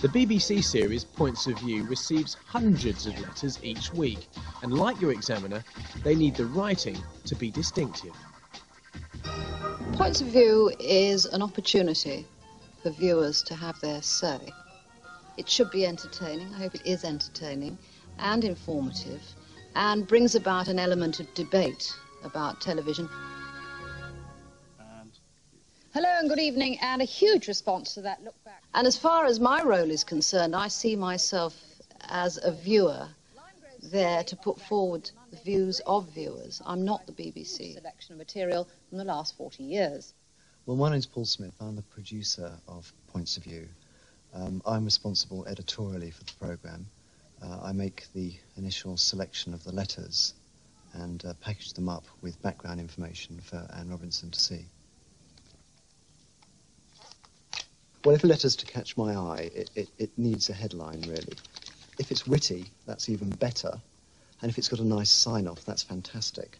The BBC series Points of View receives hundreds of letters each week, and like your examiner, they need the writing to be distinctive. Points of View is an opportunity for viewers to have their say. It should be entertaining, I hope it is entertaining, and informative, and brings about an element of debate about television. Hello and good evening, and a huge response to that look back. And as far as my role is concerned, I see myself as a viewer there to put forward the views of viewers. I'm not the BBC. Selection of material from the last 40 years. Well, my name's Paul Smith. I'm the producer of Points of View. I'm responsible editorially for the programme. I make the initial selection of the letters and package them up with background information for Anne Robinson to see. Well, if a letter's to catch my eye, it needs a headline, really. If it's witty, that's even better. And if it's got a nice sign-off, that's fantastic.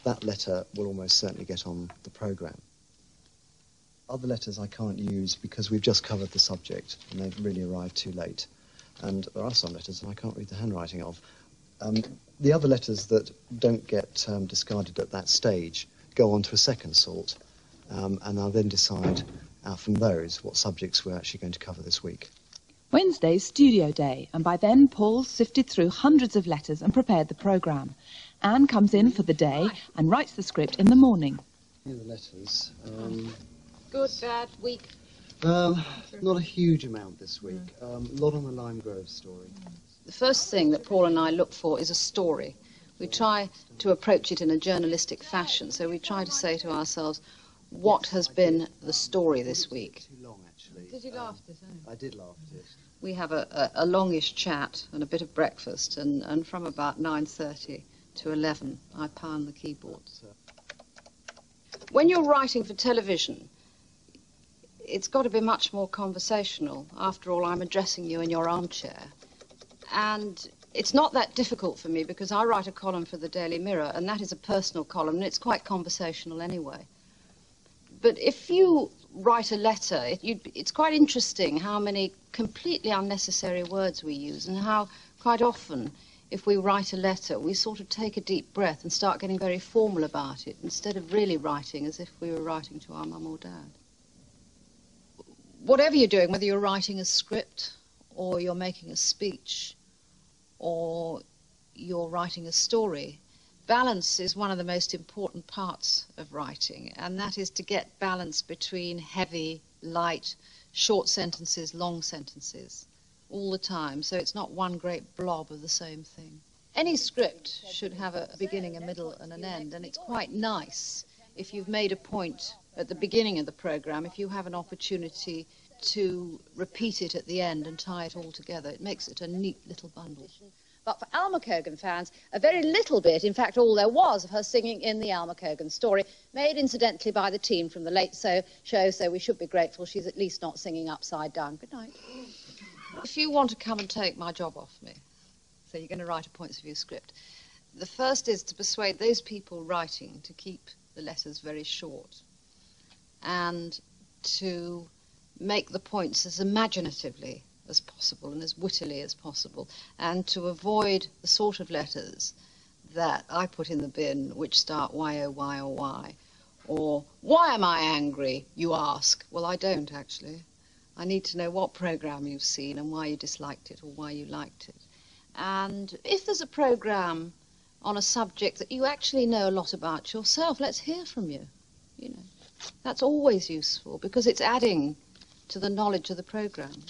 That letter will almost certainly get on the programme. Other letters I can't use because we've just covered the subject and they've really arrived too late. And there are some letters that I can't read the handwriting of. The other letters that don't get discarded at that stage go on to a second sort, and I'll then decide from those what subjects we're actually going to cover this week. Wednesday's studio day, and by then Paul's sifted through hundreds of letters and prepared the programme. Anne comes in for the day and writes the script in the morning. Here are the letters. Good, bad, weak? Not a huge amount this week. A lot on the Lime Grove story. The first thing that Paul and I look for is a story. We try to approach it in a journalistic fashion, so we try to say to ourselves, what has been the story this week? Too long, actually. Did you laugh at it? I did laugh at it. We have a longish chat and a bit of breakfast, and from about 9:30 to 11, I pound the keyboard. When you're writing for television, it's got to be much more conversational. After all, I'm addressing you in your armchair. And it's not that difficult for me because I write a column for the Daily Mirror, and that is a personal column, and it's quite conversational anyway. But if you write a letter, it's quite interesting how many completely unnecessary words we use, and how quite often, if we write a letter, we sort of take a deep breath and start getting very formal about it, instead of really writing as if we were writing to our mum or dad. Whatever you're doing, whether you're writing a script, or you're making a speech, or you're writing a story, balance is one of the most important parts of writing, and that is to get balance between heavy, light, short sentences, long sentences, all the time, so it's not one great blob of the same thing. Any script should have a beginning, a middle, and an end, and it's quite nice if you've made a point at the beginning of the programme, if you have an opportunity to repeat it at the end and tie it all together. It makes it a neat little bundle. But for Alma Cogan fans, a very little bit, in fact all there was, of her singing in the Alma Cogan story, made incidentally by the team from the Late Show, so we should be grateful she's at least not singing upside down. Good night. If you want to come and take my job off me, so you're going to write a Points of View script, the first is to persuade those people writing to keep the letters very short and to make the points as imaginatively as possible and as wittily as possible, and to avoid the sort of letters that I put in the bin which start why oh why oh why, or why am I angry, you ask. Well, I don't actually. I need to know what programme you've seen and why you disliked it or why you liked it. And if there's a programme on a subject that you actually know a lot about yourself, let's hear from you. You know, that's always useful because it's adding to the knowledge of the programme.